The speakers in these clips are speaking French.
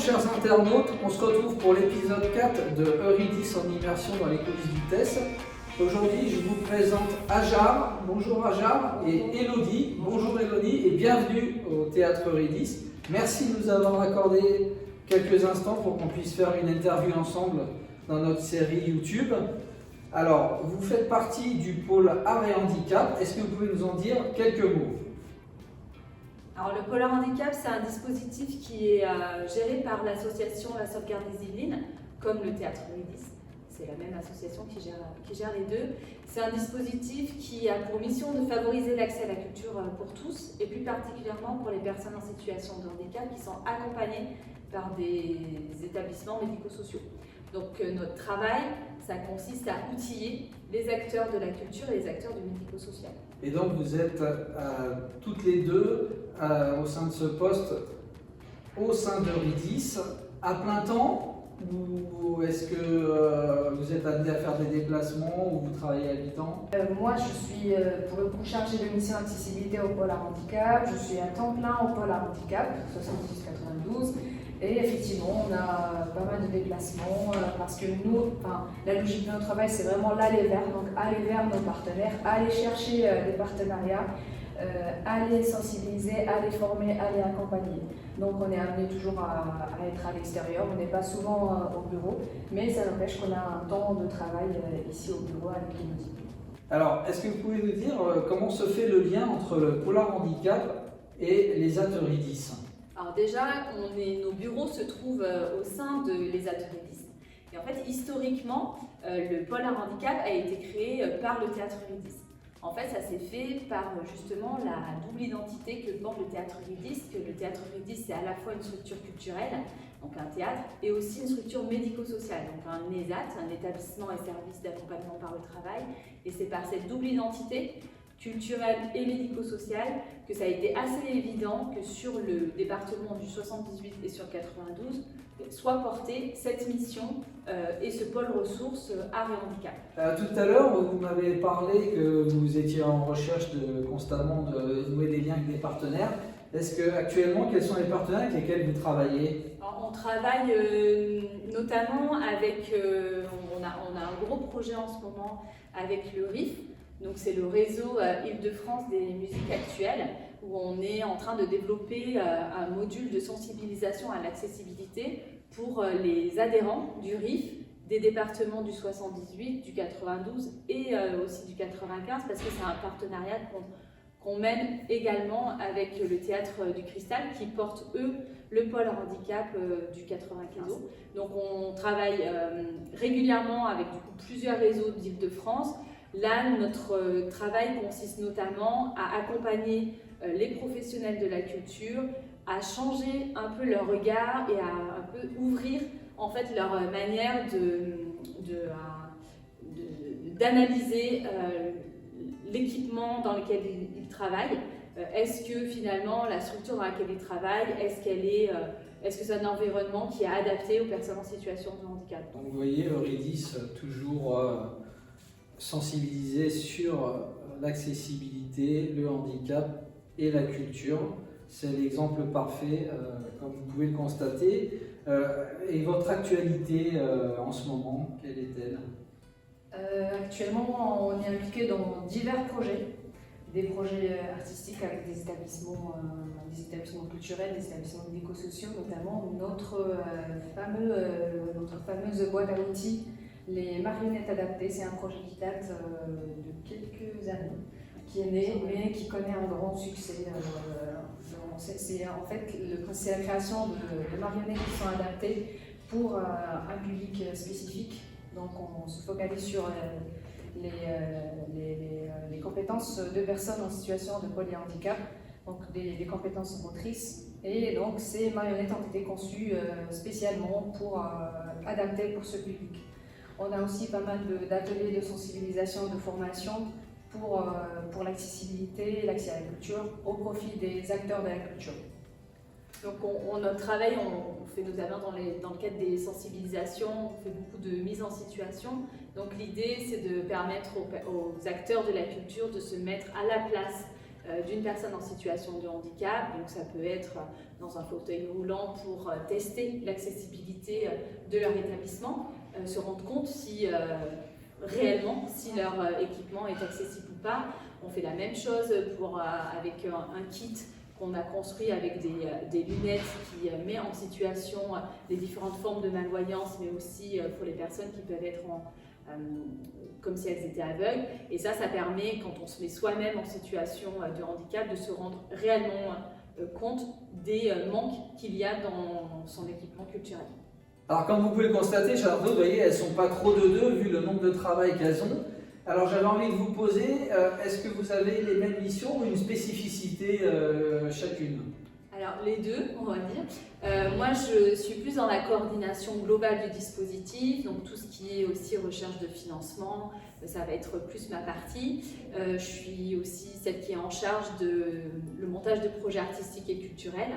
chers internautes, on se retrouve pour l'épisode 4 de Eurydice en immersion dans les coulisses du TES. Aujourd'hui, je vous présente Ajar. Bonjour Ajar, et Elodie. Bonjour Elodie et bienvenue au Théâtre Eurydice. Merci de nous avoir accordé quelques instants pour qu'on puisse faire une interview ensemble dans notre série YouTube. Alors, vous faites partie du pôle Art et Handicap. Est-ce que vous pouvez nous en dire quelques mots ? Alors, le pôle Art Handicap, c'est un dispositif qui est géré par l'association La Sauvegarde des Yvelines, comme le Théâtre Eurydice. C'est la même association qui gère les deux. C'est un dispositif qui a pour mission de favoriser l'accès à la culture pour tous, et plus particulièrement pour les personnes en situation de handicap qui sont accompagnées par des établissements médico-sociaux. Donc notre travail, ça consiste à outiller les acteurs de la culture et les acteurs du médico-social. Et donc vous êtes toutes les deux au sein de ce poste, au sein d'Eurydice, à plein temps, ou est-ce que vous êtes amené à faire des déplacements ou vous travaillez à mi-temps ? Moi, je suis pour le coup chargée de mission accessibilité au pôle Art Handicap. Je suis à temps plein au pôle Art Handicap, 70-92. Et effectivement, on a pas mal de déplacements parce que nous, la logique de notre travail, c'est vraiment l'aller vers, donc aller vers nos partenaires, aller chercher des partenariats, aller sensibiliser, aller former, aller accompagner. Donc on est amené toujours à être à l'extérieur, on n'est pas souvent au bureau, mais ça n'empêche qu'on a un temps de travail ici au bureau avec Elodie. Alors, est-ce que vous pouvez nous dire comment se fait le lien entre le pôle Art Handicap et les Eurydice ? Alors déjà, nos bureaux se trouvent au sein de les Eurydice. Et en fait, historiquement, le pôle Art Handicap a été créé par le Théâtre Eurydice. En fait, ça s'est fait par justement la double identité que porte le Théâtre Eurydice, que le Théâtre Eurydice, c'est à la fois une structure culturelle, donc un théâtre, et aussi une structure médico-sociale, donc un ESAT, un établissement et service d'accompagnement par le travail. Et c'est par cette double identité culturelle et médico-sociale que ça a été assez évident que sur le département du 78 et sur 92 soit portée cette mission et ce pôle ressources art et handicap. Tout à l'heure, vous m'avez parlé que vous étiez en recherche constamment de nouer des liens avec des partenaires. Est-ce que actuellement, quels sont les partenaires avec lesquels vous travaillez ? Alors, on travaille notamment avec, on a un gros projet en ce moment avec le RIF. Donc c'est le réseau Île-de-France des musiques actuelles, où on est en train de développer un module de sensibilisation à l'accessibilité pour les adhérents du RIF, des départements du 78, du 92 et aussi du 95, parce que c'est un partenariat qu'on mène également avec le Théâtre du Cristal, qui porte, eux, le pôle handicap du 95. Donc on travaille régulièrement avec plusieurs réseaux d'Île-de-France. Là, notre travail consiste notamment à accompagner les professionnels de la culture, à changer un peu leur regard et à un peu ouvrir en fait leur manière d'analyser l'équipement dans lequel ils travaillent. Est-ce que finalement la structure dans laquelle ils travaillent, est-ce que c'est un environnement qui est adapté aux personnes en situation de handicap? Donc vous voyez, Eurydice toujours sensibilisé sur l'accessibilité, le handicap et la culture. C'est l'exemple parfait, comme vous pouvez le constater. Et votre actualité en ce moment, quelle est-elle ? Actuellement, on est impliqué dans divers projets, des projets artistiques avec des établissements culturels, des établissements médico-sociaux, notamment notre fameuse boîte à outils, les marionnettes adaptées. C'est un projet qui date de quelques années, qui est né, mais qui connaît un grand succès. C'est la création de marionnettes qui sont adaptées pour un public spécifique. Donc on se focalise sur les compétences de personnes en situation de polyhandicap, donc des compétences motrices. Et donc ces marionnettes ont été conçues spécialement adaptées pour ce public. On a aussi pas mal d'ateliers de sensibilisation, de formation pour l'accessibilité et l'accès à la culture au profit des acteurs de la culture. Donc notre travail, on fait notamment dans le cadre des sensibilisations, on fait beaucoup de mise en situation. Donc l'idée, c'est de permettre aux acteurs de la culture de se mettre à la place d'une personne en situation de handicap. Donc ça peut être dans un fauteuil roulant pour tester l'accessibilité de leur établissement, se rendre compte si réellement si leur équipement est accessible ou pas. On fait la même chose avec un kit qu'on a construit avec des lunettes qui met en situation les différentes formes de malvoyance, mais aussi pour les personnes qui peuvent être comme si elles étaient aveugles. Et ça permet, quand on se met soi-même en situation de handicap, de se rendre réellement compte des manques qu'il y a dans son équipement culturel. Alors comme vous pouvez le constater, chers internautes, vous voyez, elles ne sont pas trop de deux vu le nombre de travail qu'elles ont. Alors j'avais envie de vous poser, est-ce que vous avez les mêmes missions ou une spécificité chacune? Alors les deux, on va dire. Moi je suis plus dans la coordination globale du dispositif, donc tout ce qui est aussi recherche de financement, ça va être plus ma partie. Je suis aussi celle qui est en charge de le montage de projets artistiques et culturels.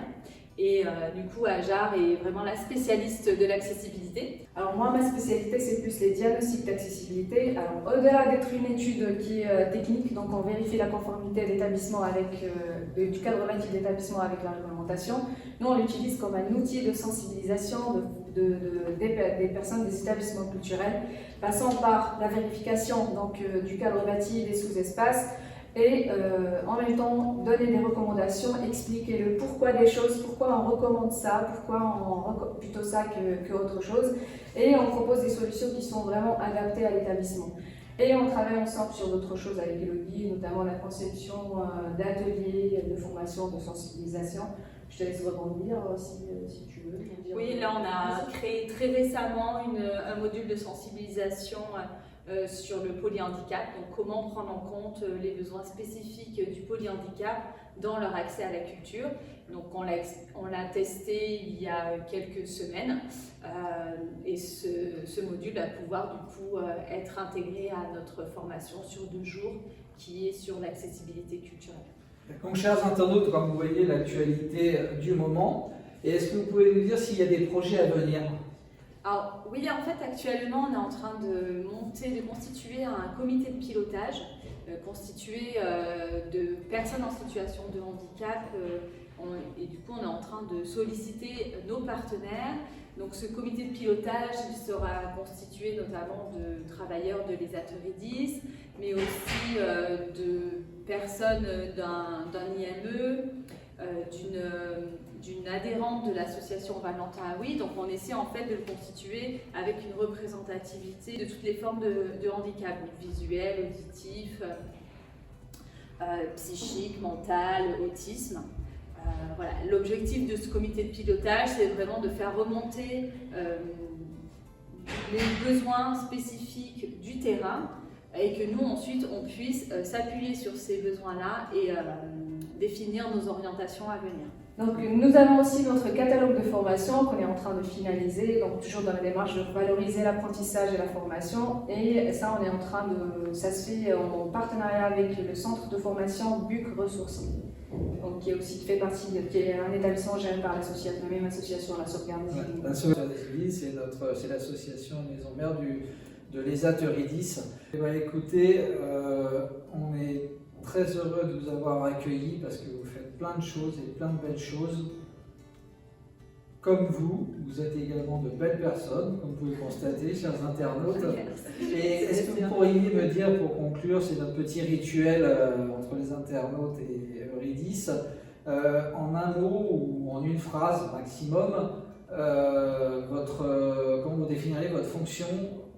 Et du coup, Ajar est vraiment la spécialiste de l'accessibilité. Alors moi, ma spécialité, c'est plus les diagnostics d'accessibilité. Alors au-delà d'être une étude qui est technique, donc on vérifie la conformité d'établissement du cadre normatif d'établissement avec la réglementation, nous on l'utilise comme un outil de sensibilisation des personnes des établissements culturels, passant par la vérification donc, du cadre bâti des sous-espaces, et en même temps donner des recommandations, expliquer le pourquoi des choses, pourquoi on recommande ça, pourquoi on plutôt ça que autre chose, et on propose des solutions qui sont vraiment adaptées à l'établissement. Et on travaille ensemble sur d'autres choses avec Elodie, notamment la conception d'ateliers, de formation, de sensibilisation. Je te laisse rebondir si tu veux. Oui, là on a créé très récemment un module de sensibilisation sur le polyhandicap, donc comment prendre en compte les besoins spécifiques du polyhandicap dans leur accès à la culture. Donc on l'a testé il y a quelques semaines et ce module va pouvoir du coup être intégré à notre formation sur 2 jours qui est sur l'accessibilité culturelle. Donc chers internautes, comme vous voyez l'actualité du moment, et est-ce que vous pouvez nous dire s'il y a des projets à venir? Alors oui, en fait actuellement on est en train de constituer un comité de pilotage constitué de personnes en situation de handicap et du coup on est en train de solliciter nos partenaires. Donc ce comité de pilotage sera constitué notamment de travailleurs de l'ESAT Eurydice, mais aussi de personnes d'un IME, d'une adhérente de l'association Valentin Aoui. Donc on essaie en fait de le constituer avec une représentativité de toutes les formes de handicap, donc visuel, auditif, psychique, mental, autisme. Voilà. L'objectif de ce comité de pilotage, c'est vraiment de faire remonter les besoins spécifiques du terrain et que nous ensuite on puisse s'appuyer sur ces besoins-là et définir nos orientations à venir. Donc nous avons aussi notre catalogue de formation qu'on est en train de finaliser, donc toujours dans la démarche de valoriser l'apprentissage et la formation, et ça on est en train ça se fait en partenariat avec le centre de formation BUC Ressources, donc qui est aussi qui est un établissement géré par la même association, la Sauvegarde des Yvelines. La Sauvegarde des Yvelines, c'est l'association maison mère de l'ESAT Eurydice. Et bien, écoutez, on est très heureux de vous avoir accueillis parce que vous faites plein de choses et plein de belles choses. Comme vous êtes également de belles personnes, comme vous pouvez le constater, chers internautes. Et est-ce que vous pourriez me dire, pour conclure, c'est notre petit rituel entre les internautes et Eurydice, en un mot ou en une phrase maximum, comment vous définiriez votre fonction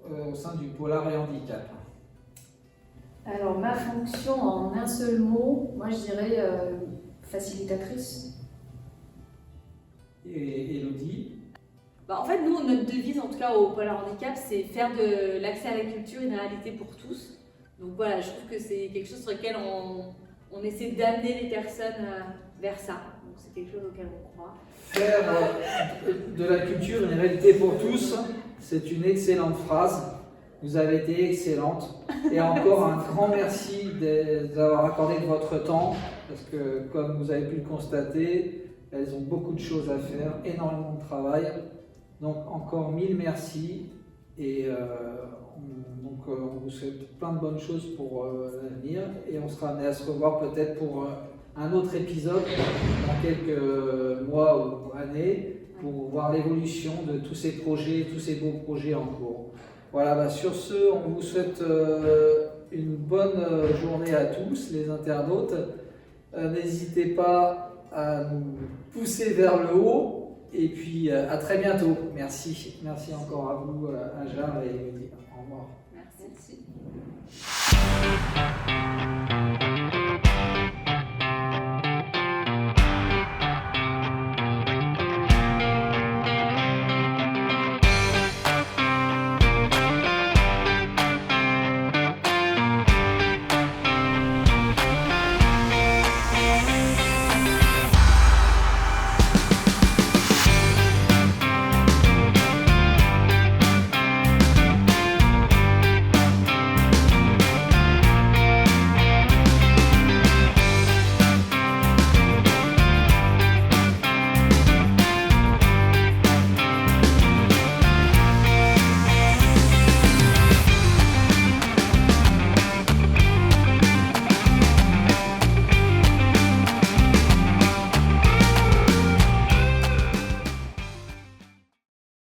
au sein du Polar et Handicap? Alors ma fonction en un seul mot, moi je dirais facilitatrice. Et Elodie? En fait, nous, notre devise, en tout cas au Polar Handicap, c'est faire de l'accès à la culture une réalité pour tous. Donc voilà, je trouve que c'est quelque chose sur lequel on essaie d'amener les personnes vers ça. Donc c'est quelque chose auquel on croit. Faire de la culture une réalité pour tous, c'est une excellente phrase. Vous avez été excellente. Et encore un grand merci d'avoir accordé de votre temps, parce que comme vous avez pu le constater, elles ont beaucoup de choses à faire, énormément de travail. Donc encore 1000 merci Et on vous souhaite plein de bonnes choses pour l'avenir. Et on sera amené à se revoir peut-être pour un autre épisode dans quelques mois ou années pour voir l'évolution de tous ces projets, tous ces beaux projets en cours. Voilà, sur ce, on vous souhaite une bonne journée à tous, les internautes. N'hésitez pas à nous pousser vers le haut et puis à très bientôt. Merci. Merci encore à vous, Ajar et Elodie. Au revoir. Merci.